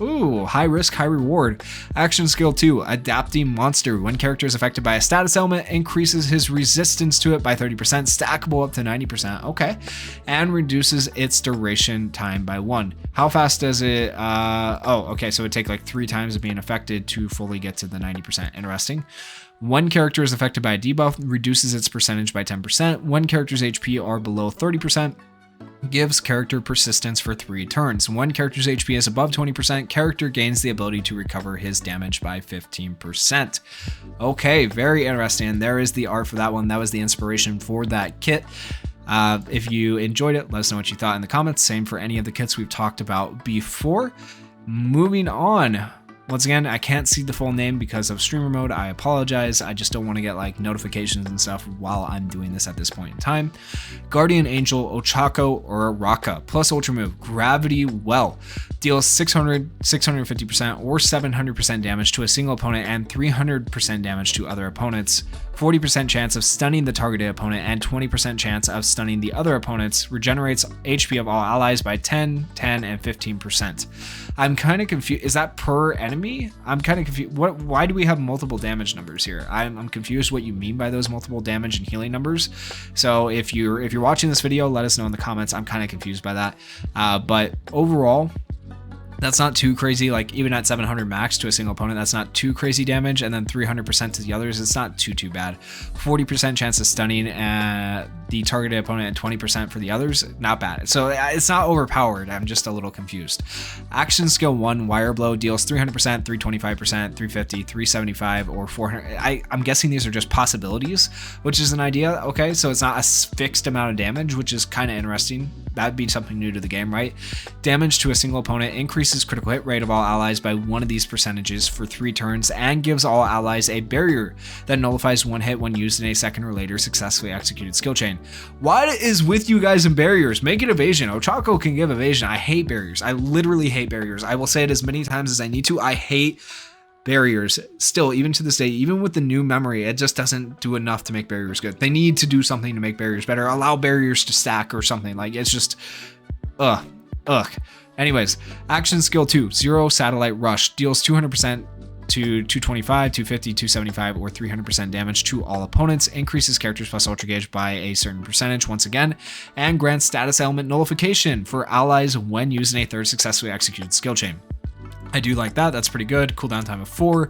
Ooh, high risk, high reward. Action skill 2, Adapting Monster. When character is affected by a status element, increases his resistance to it by 30%, stackable up to 90%. Okay, and reduces its duration time by 1. How fast does it? Okay, so it would take like 3 times of being affected to fully get to the 90%. Interesting. When character is affected by a debuff, reduces its percentage by 10%. When character's HP are below 30%, gives character persistence for 3 turns. When character's HP is above 20%, character gains the ability to recover his damage by 15%. Okay, very interesting. And there is the art for that one. That was the inspiration for that kit. If you enjoyed it, let us know what you thought in the comments. Same for any of the kits we've talked about before. Moving on. Once again, I can't see the full name because of streamer mode. I apologize. I just don't want to get like notifications and stuff while I'm doing this at this point in time. Guardian Angel Ochako or Raka plus Ultra Move Gravity Well deals 600, 650% or 700% damage to a single opponent and 300% damage to other opponents. 40% chance of stunning the targeted opponent and 20% chance of stunning the other opponents. Regenerates HP of all allies by 10, 10, and 15%. I'm kind of confused. Is that per enemy? I'm kind of confused. Why do we have multiple damage numbers here? I'm confused what you mean by those multiple damage and healing numbers. So if you're watching this video, let us know in the comments. I'm kind of confused by that. But overall, that's not too crazy. Like even at 700 max to a single opponent, that's not too crazy damage. And then 300% to the others, it's not too bad. 40% chance of stunning the targeted opponent and 20% for the others, not bad. So it's not overpowered. I'm just a little confused. Action skill 1, Wire Blow deals 300%, 325%, 350, 375, or 400. I'm guessing these are just possibilities, which is an idea. Okay, so it's not a fixed amount of damage, which is kind of interesting. That'd be something new to the game, right? Damage to a single opponent increases critical hit rate of all allies by one of these percentages for 3 turns and gives all allies a barrier that nullifies one hit when used in a second or later successfully executed skill chain. What is with you guys and barriers? Make it evasion. Ochako can give evasion. I hate barriers. I literally hate barriers. I will say it as many times as I need to. I hate barriers still, even to this day. Even with the new memory, it just doesn't do enough to make barriers good. They need to do something to make barriers better. Allow barriers to stack or something. Like it's just ugh. Anyways, action skill 2, Zero Satellite Rush deals 200% to 225, 250, 275, or 300% damage to all opponents. Increases characters plus Ultra Gauge by a certain percentage once again, and grants status element nullification for allies when used in a third successfully executed skill chain. I do like that. That's pretty good. Cooldown time of 4.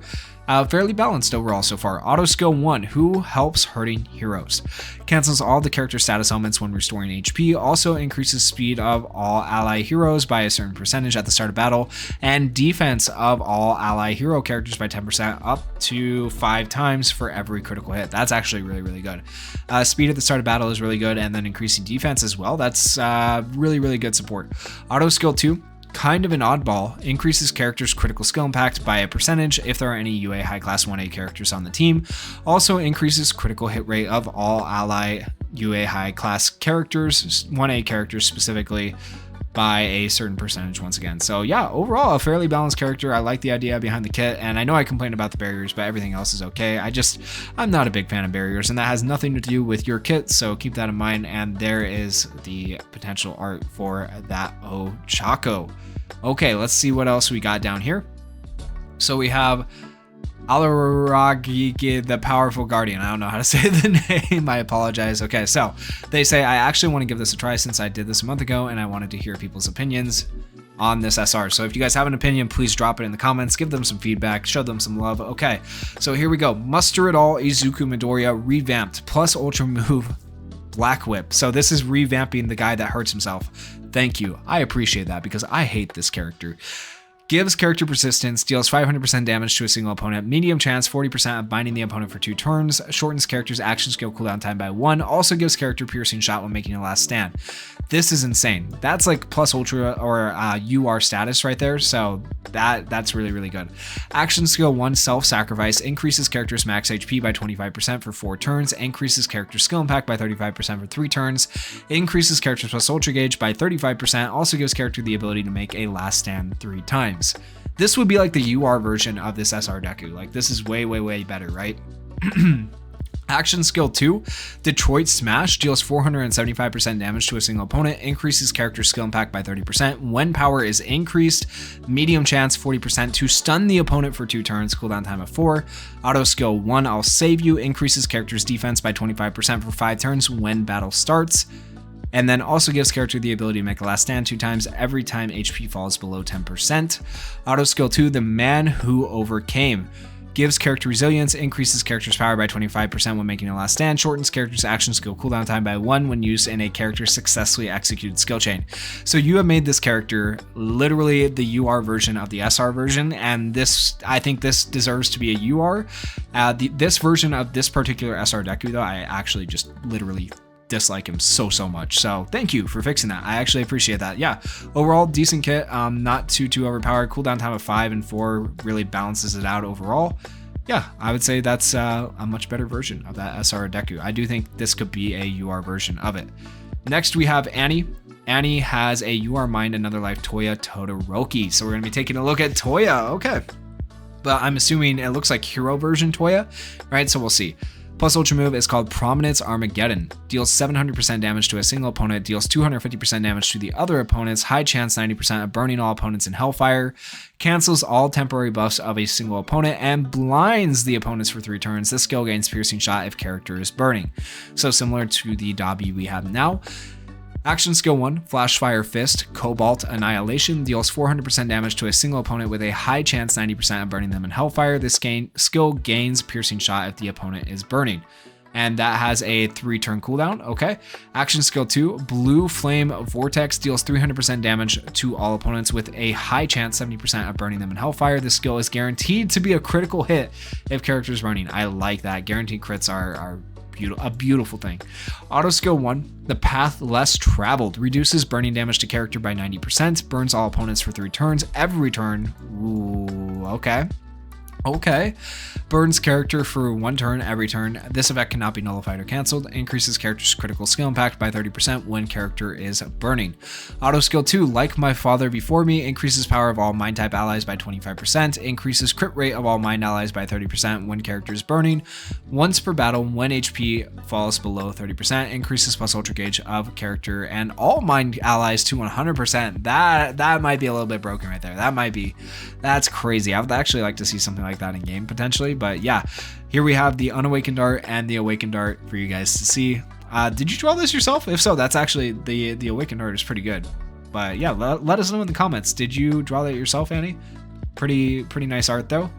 Fairly balanced overall so far. Auto skill 1, Who Helps Hurting Heroes. Cancels all the character status elements when restoring HP. Also increases speed of all ally heroes by a certain percentage at the start of battle. And defense of all ally hero characters by 10% up to 5 times for every critical hit. That's actually really, really good. Speed at the start of battle is really good. And then increasing defense as well. That's really, really good support. Auto skill 2. Kind of an oddball, increases characters' critical skill impact by a percentage if there are any UA high class 1A characters on the team. Also increases critical hit rate of all ally UA high class characters, 1A characters specifically, by a certain percentage once again. So yeah, overall a fairly balanced character. I like the idea behind the kit, and I know I complained about the barriers, but everything else is okay. I'm not a big fan of barriers, and that has nothing to do with your kit, so keep that in mind. And there is the potential art for that Ochako. Okay, let's see what else we got down here. So we have Alaragi, the Powerful Guardian. I don't know how to say the name. I apologize. Okay, so they say, I actually want to give this a try since I did this a month ago and I wanted to hear people's opinions on this SR. So if you guys have an opinion, please drop it in the comments. Give them some feedback. Show them some love. Okay, so here we go. Muster It All Izuku Midoriya revamped plus Ultra Move Black Whip. So this is revamping the guy that hurts himself. Thank you. I appreciate that because I hate this character. Gives character persistence, deals 500% damage to a single opponent, medium chance, 40% of binding the opponent for 2 turns, shortens character's action skill cooldown time by 1, also gives character piercing shot when making a last stand. This is insane. That's like plus ultra or UR status right there, so that's really, really good. Action skill 1, Self-Sacrifice, increases character's max HP by 25% for 4 turns, increases character skill impact by 35% for 3 turns, increases character's plus Ultra Gauge by 35%, also gives character the ability to make a last stand 3 times. This would be like the UR version of this SR Deku. Like this is way, way, way better, right? Action skill 2, Detroit Smash, deals 475% damage to a single opponent, increases character skill impact by 30%. When power is increased, medium chance 40% to stun the opponent for 2 turns, cooldown time of 4. Auto skill 1, I'll Save You, increases character's defense by 25% for 5 turns when battle starts. And then also gives character the ability to make a last stand 2 times every time HP falls below 10%. Auto skill 2, The Man Who Overcame. gives character resilience, increases character's power by 25% when making a last stand, shortens character's action skill cooldown time by 1 when used in a character successfully executed skill chain. So you have made this character literally the UR version of the SR version, and this, I think this deserves to be a UR. This version of this particular SR Deku though, I actually just literally dislike him so much. So thank you for fixing that. I actually appreciate that. Yeah, overall decent kit, not too overpowered. Cooldown time of 5 and 4 really balances it out overall. Yeah, I would say that's a much better version of that SR Deku. I do think this could be a UR version of it. Next we have Annie. Annie has a UR Mind Another Life Toya Todoroki. So we're gonna be taking a look at Toya. Okay, but I'm assuming it looks like hero version Toya, right? So we'll see. Plus ultra move is called Prominence Armageddon. Deals 700% damage to a single opponent, deals 250% damage to the other opponents, high chance 90% of burning all opponents in Hellfire, cancels all temporary buffs of a single opponent, and blinds the opponents for 3 turns. This skill gains Piercing Shot if character is burning. So similar to the Dabi we have now. Action skill 1, Flash Fire Fist, Cobalt Annihilation, deals 400% damage to a single opponent with a high chance 90% of burning them in Hellfire. This skill gains Piercing Shot if the opponent is burning. And that has a 3-turn cooldown, okay. Action skill 2, Blue Flame Vortex, deals 300% damage to all opponents with a high chance 70% of burning them in Hellfire. This skill is guaranteed to be a critical hit if character is burning. I like that. Guaranteed crits are a beautiful thing. Auto skill 1, the Path Less Traveled, reduces burning damage to character by 90%, burns all opponents for 3 turns every turn. Ooh, okay. Burns character for 1 turn every turn. This effect cannot be nullified or cancelled. Increases character's critical skill impact by 30% when character is burning. Auto skill 2, Like My Father Before Me, increases power of all mind type allies by 25%. Increases crit rate of all mind allies by 30% when character is burning. Once per battle when HP falls below 30%. Increases plus ultra gauge of character and all mind allies to 100%. That might be a little bit broken right there. That's crazy. I would actually like to see something like that in game potentially, but yeah, here we have the Unawakened Art and the Awakened Art for you guys to see. Did you draw this yourself? If so, that's actually the Awakened Art is pretty good. But yeah, let us know in the comments. Did you draw that yourself, Annie? Pretty nice art though.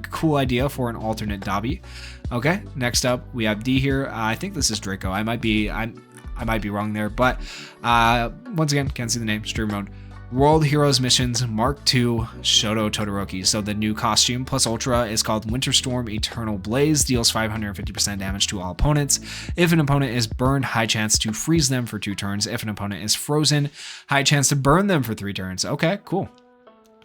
Cool idea for an alternate Dabi. Okay, next up we have D here. I think this is Draco. I might be wrong there, but once again, can't see the name. Stream mode. World Heroes Missions Mark II Shoto Todoroki. So the new costume plus ultra is called Winter Storm Eternal Blaze, deals 550% damage to all opponents. If an opponent is burned, high chance to freeze them for 2 turns. If an opponent is frozen, high chance to burn them for 3 turns. Okay, cool.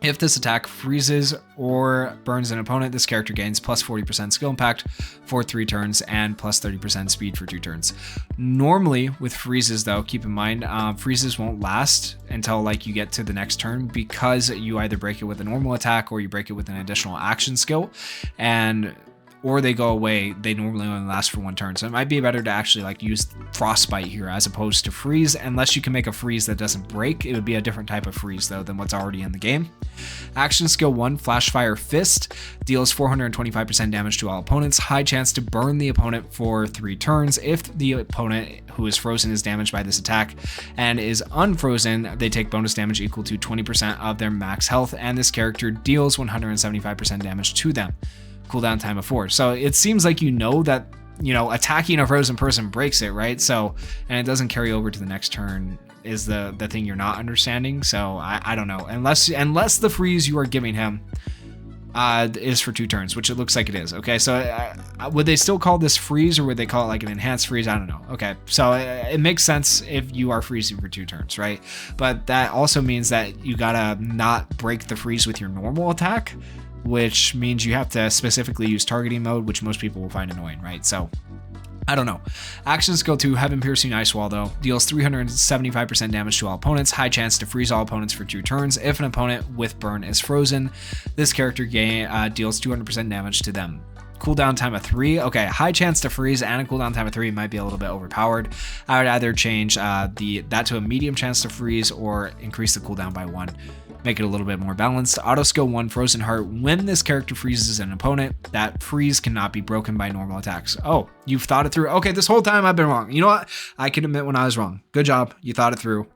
If this attack freezes or burns an opponent, this character gains plus 40% skill impact for 3 turns and plus 30% speed for 2 turns. Normally with freezes though, keep in mind, freezes won't last until like you get to the next turn because you either break it with a normal attack or you break it with an additional action skill, or they go away. They normally only last for 1 turn. So it might be better to actually like use Frostbite here as opposed to freeze, unless you can make a freeze that doesn't break. It would be a different type of freeze though than what's already in the game. Action skill 1, Flash Fire Fist, deals 425% damage to all opponents. High chance to burn the opponent for 3 turns. If the opponent who is frozen is damaged by this attack and is unfrozen, they take bonus damage equal to 20% of their max health, and this character deals 175% damage to them. Cooldown time of 4. So it seems like that attacking a frozen person breaks it, right? So, and it doesn't carry over to the next turn is the thing you're not understanding. So I don't know, unless the freeze you are giving him is for 2 turns, which it looks like it is. Okay, so would they still call this freeze, or would they call it like an enhanced freeze? I don't know. Okay, so it makes sense if you are freezing for 2 turns, right? But that also means that you gotta not break the freeze with your normal attack, which means you have to specifically use targeting mode, which most people will find annoying, right? So I don't know. Action skill 2, Heaven Piercing Ice Wall though, deals 375% damage to all opponents. High chance to freeze all opponents for 2 turns. If an opponent with burn is frozen, this character deals 200% damage to them. Cooldown time of 3. Okay, high chance to freeze and a cooldown time of 3 might be a little bit overpowered. I would either change that to a medium chance to freeze or increase the cooldown by 1. Make it a little bit more balanced. Auto skill 1, Frozen Heart. When this character freezes an opponent, that freeze cannot be broken by normal attacks. Oh, you've thought it through. Okay, this whole time I've been wrong. You know what? I can admit when I was wrong. Good job. You thought it through.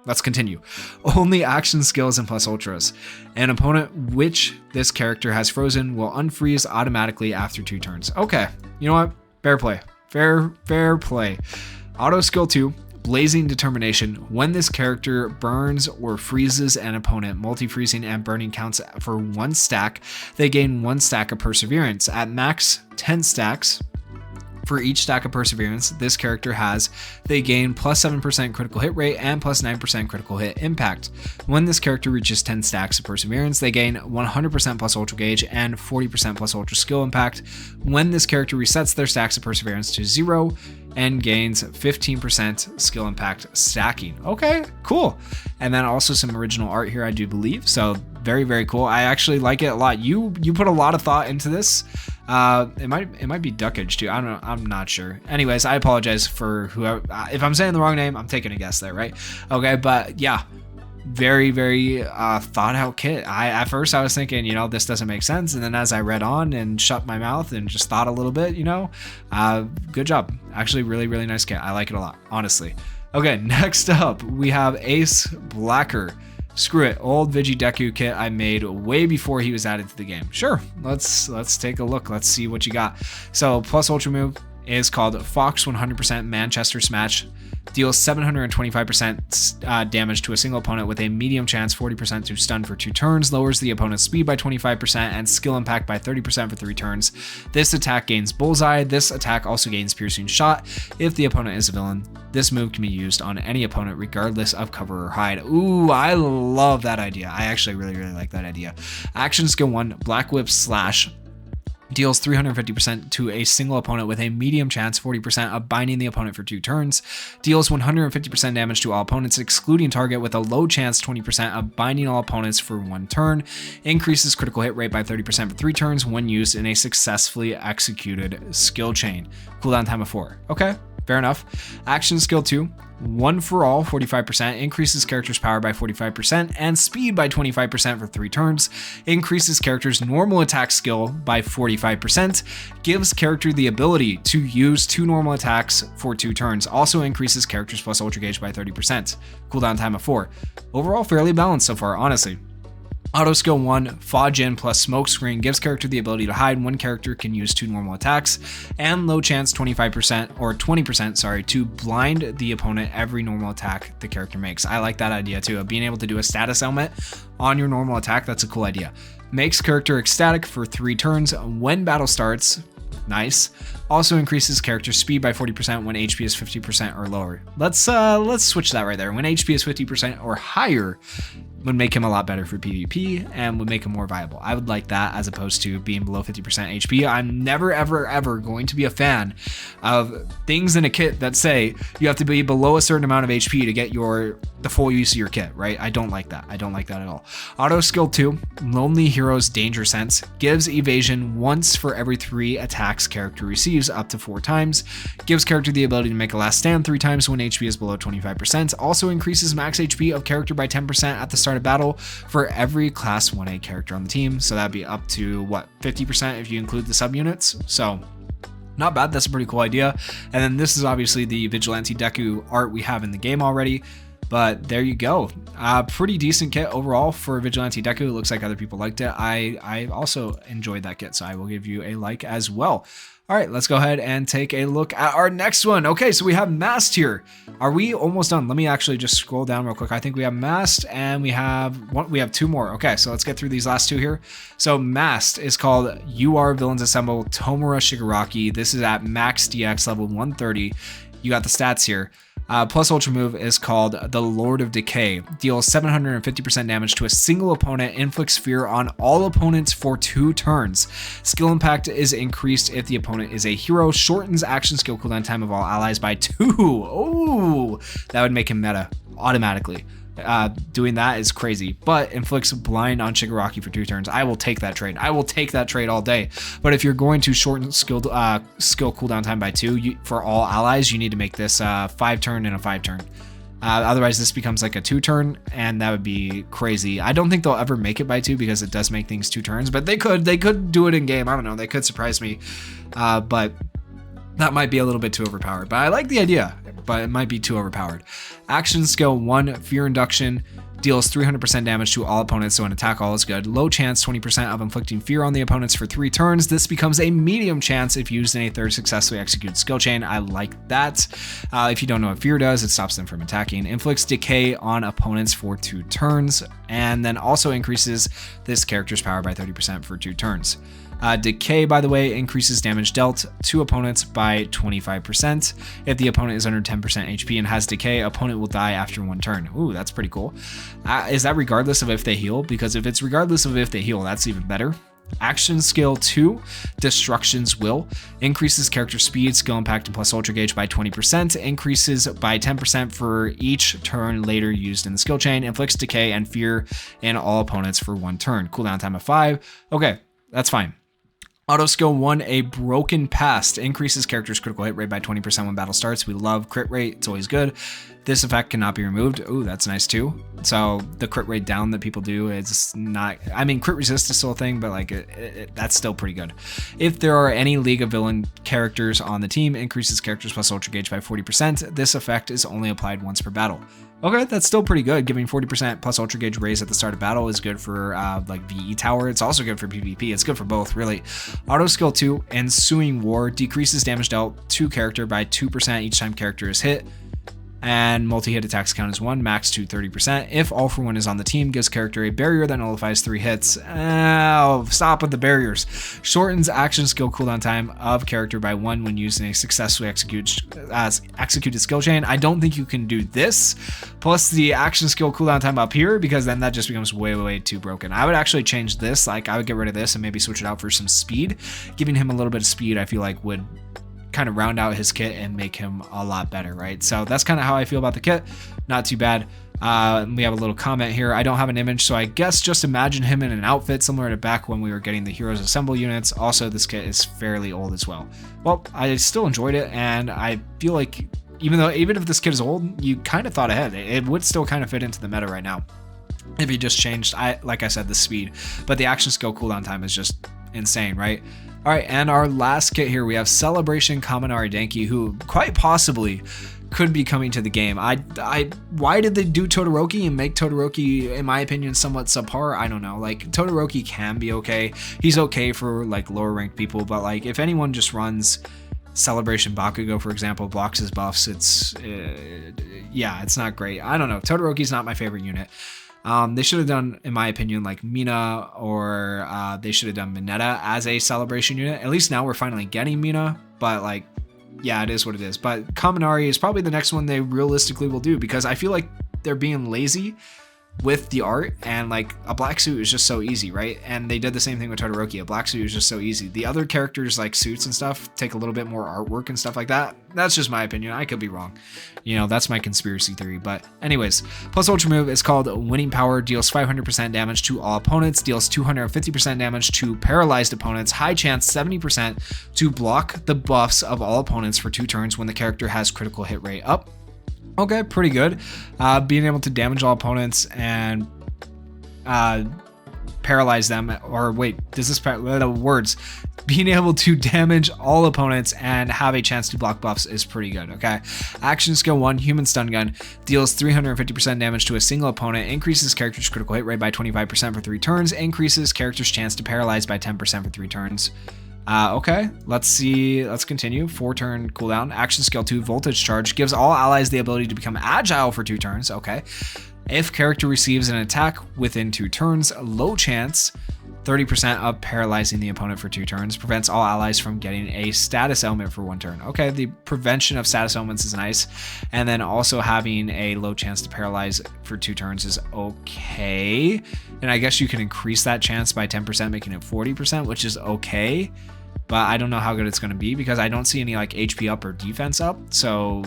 let's continue. Only action skills and plus ultras. An opponent which this character has frozen will unfreeze automatically after 2 turns. Okay, you know what? Fair play. Fair play. Auto skill 2. Blazing Determination. When this character burns or freezes an opponent, multi-freezing and burning counts for 1 stack. They gain 1 stack of Perseverance. At max 10 stacks, for each stack of Perseverance this character has, they gain plus 7% critical hit rate and plus 9% critical hit impact. When this character reaches 10 stacks of Perseverance, they gain 100% plus Ultra Gauge and 40% plus Ultra Skill Impact. When this character resets their stacks of Perseverance to 0 and gains 15% skill impact stacking. Okay, cool. And then also some original art here, I do believe. So very cool. I actually like it a lot. You put a lot of thought into this. It might be Duckage too. I don't know. I'm not sure. Anyways, I apologize for whoever. If I'm saying the wrong name, I'm taking a guess there, right? Okay, but yeah. Very thought out kit. At first I was thinking, this doesn't make sense, and then as I read on and shut my mouth and just thought a little bit, good job. Actually, really nice kit. I like it a lot, honestly. Okay, next up we have Ace Blacker. Screw it, old Vigideku kit I made way before he was added to the game. Sure, let's take a look. Let's see what you got. So plus ultra move is called Fox 100% Manchester Smash. Deals 725% damage to a single opponent with a medium chance 40% to stun for 2 turns, lowers the opponent's speed by 25% and skill impact by 30% for 3 turns. This attack gains Bullseye. This attack also gains Piercing Shot if the opponent is a villain. This move can be used on any opponent regardless of cover or hide. Ooh, I love that idea. I actually really like that idea. Action skill 1, Black Whip Slash. Deals 350% to a single opponent with a medium chance 40% of binding the opponent for 2 turns. Deals 150% damage to all opponents excluding target with a low chance 20% of binding all opponents for 1 turn. Increases critical hit rate by 30% for 3 turns when used in a successfully executed skill chain. Cooldown time of 4. Okay, fair enough. Action skill 2. One for all, 45%, increases character's power by 45% and speed by 25% for 3 turns, increases character's normal attack skill by 45%, gives character the ability to use 2 normal attacks for 2 turns, also increases character's plus ultra gauge by 30%, cooldown time of 4. Overall, fairly balanced so far, honestly. Auto skill 1, Fajin plus Smokescreen gives character the ability to hide. One character can use 2 normal attacks, and low chance 25% or 20%, to blind the opponent every normal attack the character makes. I like that idea too, of being able to do a status element on your normal attack. That's a cool idea. Makes character ecstatic for 3 turns when battle starts. Nice. Also increases character speed by 40% when HP is 50% or lower. Let's switch that right there. When HP is 50% or higher, would make him a lot better for PvP and would make him more viable. I would like that as opposed to being below 50% HP. I'm never ever going to be a fan of things in a kit that say you have to be below a certain amount of HP to get the full use of your kit, right? I don't like that. I don't like that at all. Auto skill 2, Lonely Hero's Danger Sense, gives evasion once for every 3 attacks character receives up to 4 times. Gives character the ability to make a last stand 3 times when HP is below 25%. Also increases max HP of character by 10% at the start of battle for every class 1A character on the team. So that'd be up to 50% if you include the subunits. So not bad. That's a pretty cool idea. And then this is obviously the Vigilante Deku art we have in the game already. But there you go. Pretty decent kit overall for Vigilante Deku. It looks like other people liked it. I also enjoyed that kit, so I will give you a like as well. All right, let's go ahead and take a look at our next one. Okay, so we have Masked here. Are we almost done? Let me actually just scroll down real quick. I think we have Masked and we have 2 more. Okay, so let's get through these last 2 here. So Masked is called You Are Villains Assemble Tomura Shigaraki. This is at max DX level 130. You got the stats here. Plus ultra move is called the Lord of Decay. Deals 750% damage to a single opponent, inflicts fear on all opponents for 2 turns. Skill impact is increased if the opponent is a hero, shortens action skill cooldown time of all allies by 2. Oh, that would make him meta automatically. Doing that is crazy, but inflicts blind on Shigaraki for 2 turns. I will take that trade. I will take that trade all day. But if you're going to shorten skill cooldown time by 2 for all allies, you need to make this 5 turn and a 5 turn. Otherwise, this becomes like a 2 turn, and that would be crazy. I don't think they'll ever make it by 2 because it does make things 2 turns, but they could do it in game. I don't know. They could surprise me, but that might be a little bit too overpowered. But I like the idea. but it might be too overpowered. Action skill 1, Fear Induction, deals 300% damage to all opponents, so an attack all is good. Low chance, 20% of inflicting fear on the opponents for 3 turns. This becomes a medium chance if used in a third successfully executed skill chain. I like that. If you don't know what fear does, it stops them from attacking. Inflicts decay on opponents for 2 turns, and then also increases this character's power by 30% for 2 turns. Decay, by the way, increases damage dealt to opponents by 25%. If the opponent is under 10% HP and has decay, opponent will die after 1 turn. Ooh, that's pretty cool. Is that regardless of if they heal? Because if it's regardless of if they heal, that's even better. Action skill 2, Destruction's Will, increases character speed, skill impact, and plus ultra gauge by 20%, increases by 10% for each turn later used in the skill chain, inflicts decay and fear in all opponents for 1 turn. Cooldown time of 5. Okay, that's fine. Auto skill 1, A Broken Past, increases character's critical hit rate by 20% when battle starts. We love crit rate, it's always good. This effect cannot be removed. Ooh, that's nice too. So the crit rate down that people do is not, I mean, crit resist is still a thing, but like that's still pretty good. If there are any League of Villain characters on the team, increases characters plus ultra gauge by 40%. This effect is only applied once per battle. Okay, that's still pretty good. Giving 40% plus ultra gauge raise at the start of battle is good for like VE tower. It's also good for PvP. It's good for both, really. Auto skill 2, Ensuing War, decreases damage dealt to character by 2% each time character is hit. And multi-hit attacks count as 1, max to 30%. If All For One is on the team, gives character a barrier that nullifies 3 hits. Oh, stop with the barriers. Shortens action skill cooldown time of character by 1 when used in a successfully executed skill chain. I don't think you can do this, plus the action skill cooldown time up here, because then that just becomes way too broken. I would actually change this, like I would get rid of this and maybe switch it out for some speed. Giving him a little bit of speed, I feel like would kind of round out his kit and make him a lot better, right? So that's kind of how I feel about the kit. Not too bad. We have a little comment here. I don't have an image, so I guess just imagine him in an outfit similar to back when we were getting the Heroes Assemble units. Also, this kit is fairly old as well. Well, I still enjoyed it, and I feel like even if this kit is old, you kind of thought ahead. It would still kind of fit into the meta right now if you just changed, like I said, the speed. But the action skill cooldown time is just insane, right? All right, and our last kit here, we have Celebration Kaminari Denki, who quite possibly could be coming to the game. Why did they do Todoroki and make Todoroki, in my opinion, somewhat subpar? I don't know. Like, Todoroki can be okay. He's okay for like lower ranked people, but like if anyone just runs Celebration Bakugo, for example, blocks his buffs, yeah, it's not great. I don't know. Todoroki's not my favorite unit. They should have done, in my opinion, like Mina, or they should have done Mineta as a celebration unit. At least now we're finally getting Mina, but like, yeah, it is what it is. But Kaminari is probably the next one they realistically will do, because I feel like they're being lazy with the art, and like a black suit is just so easy, right? And they did the same thing with Todoroki. A black suit is just so easy. The other characters, like suits and stuff, take a little bit more artwork and stuff like that. That's just my opinion. I could be wrong. You know, that's my conspiracy theory. But anyways, plus ultra move is called Winning Power, deals 500% damage to all opponents, deals 250% damage to paralyzed opponents, high chance 70% to block the buffs of all opponents for 2 turns when the character has critical hit rate up. Okay, pretty good. Being able to damage all opponents and paralyze them, or wait, does this words? Being able to damage all opponents and have a chance to block buffs is pretty good, okay? Action skill 1, Human Stun Gun, deals 350% damage to a single opponent, increases character's critical hit rate by 25% for 3 turns, increases character's chance to paralyze by 10% for 3 turns. Okay, let's continue. 4-turn cooldown. Action skill 2, Voltage Charge, gives all allies the ability to become agile for 2 turns. Okay. If character receives an attack within 2 turns, low chance, 30% of paralyzing the opponent for 2 turns, prevents all allies from getting a status element for 1 turn. Okay, the prevention of status elements is nice. And then also having a low chance to paralyze for 2 turns is okay. And I guess you can increase that chance by 10%, making it 40%, which is okay. But I don't know how good it's going to be, because I don't see any like HP up or defense up. So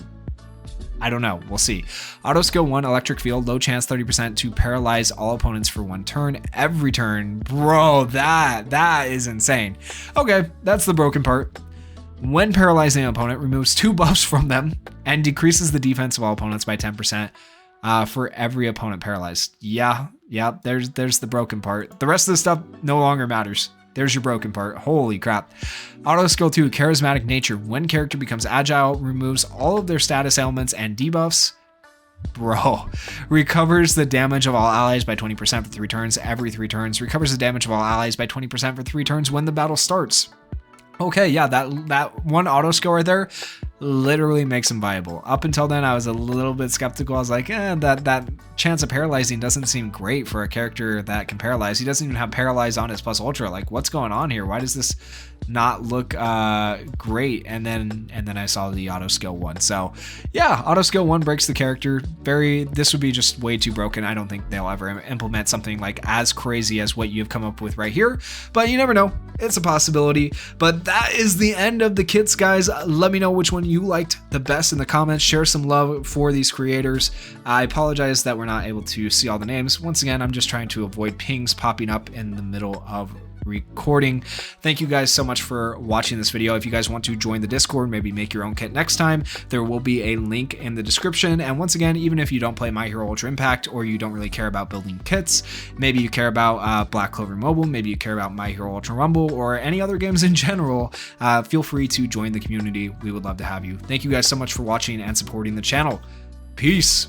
I don't know. We'll see. Auto skill 1, Electric Field, low chance 30% to paralyze all opponents for 1 turn every turn. Bro, that is insane. Okay, that's the broken part. When paralyzing an opponent, removes 2 buffs from them and decreases the defense of all opponents by 10% for every opponent paralyzed. Yeah, there's the broken part. The rest of the stuff no longer matters. There's your broken part. Holy crap. Auto skill 2, charismatic nature. When character becomes agile, removes all of their status ailments and debuffs. Bro, recovers the damage of all allies by 20% for 3 turns every 3 turns. Recovers the damage of all allies by 20% for 3 turns when the battle starts. Okay, yeah, that one auto skill right there literally makes him viable. Up until then, I was a little bit skeptical. I was like, that chance of paralyzing doesn't seem great for a character that can paralyze. He doesn't even have paralyze on his plus ultra. Like, what's going on here? Why does this not look great? And then I saw the auto skill 1. So yeah, auto skill 1 breaks the character. This would be just way too broken. I don't think they'll ever implement something like as crazy as what you've come up with right here, but you never know. It's a possibility. But that is the end of the kits, guys. Let me know which one you liked the best in the comments. Share some love for these creators. I apologize that we're not able to see all the names. Once again, I'm just trying to avoid pings popping up in the middle of recording. Thank you guys so much for watching this video. If you guys want to join the Discord, maybe make your own kit next time, there will be a link in the description. And once again, even if you don't play My Hero Ultra Impact, or you don't really care about building kits, maybe you care about Black Clover Mobile, maybe you care about My Hero Ultra Rumble, or any other games in general, feel free to join the community. We would love to have you. Thank you guys so much for watching and supporting the channel. Peace.